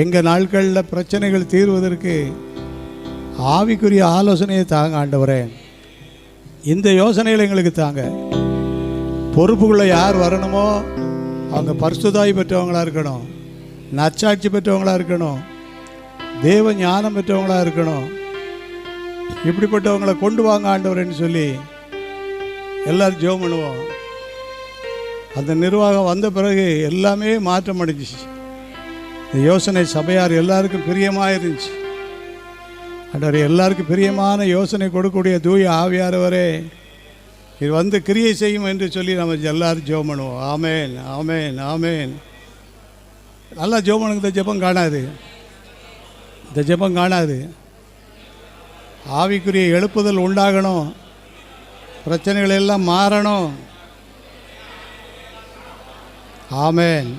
எங்கள் நாட்களில் பிரச்சனைகள் தீர்வதற்கு ஆவிக்குரிய ஆலோசனையை தாங்க ஆண்டவரே. இந்த யோசனைகள் எங்களுக்கு தாங்க. பொறுப்புக்குள்ளே யார் வரணுமோ அவங்க பரிசுத்தாய் பெற்றவங்களாக இருக்கணும், நற்சாட்சி பெற்றவங்களாக இருக்கணும், தேவ ஞானம் பெற்றவங்களாக இருக்கணும். இப்படிப்பட்டவங்களை கொண்டு வாங்க ஆண்டவரேன்னு சொல்லி எல்லோரும் ஜெபம் பண்ணுவோம். அந்த நிர்வாகம் வந்த பிறகு எல்லாமே மாற்றம் அடைஞ்சிச்சு. இந்த யோசனை சபையார் எல்லாருக்கும் பிரியமாக இருந்துச்சு. ஆண்டவரே, எல்லாருக்கும் பிரியமான யோசனை கொடுக்கக்கூடிய தூய ஆவியானவரே, இது வந்து கிரியை செய்யும் என்று சொல்லி நம்ம எல்லாரும் ஜெபம் பண்ணுவோம். ஆமேன், ஆமேன், ஆமேன். நல்லா ஜெபம் பண்ணுங்க. இந்த ஜெபம் காணாது, இந்த ஜெபம் காணாது. ஆவிக்குரிய எழுப்புதல் உண்டாகணும், பிரச்சனைகள் எல்லாம் மாறணும். ஆமேன்.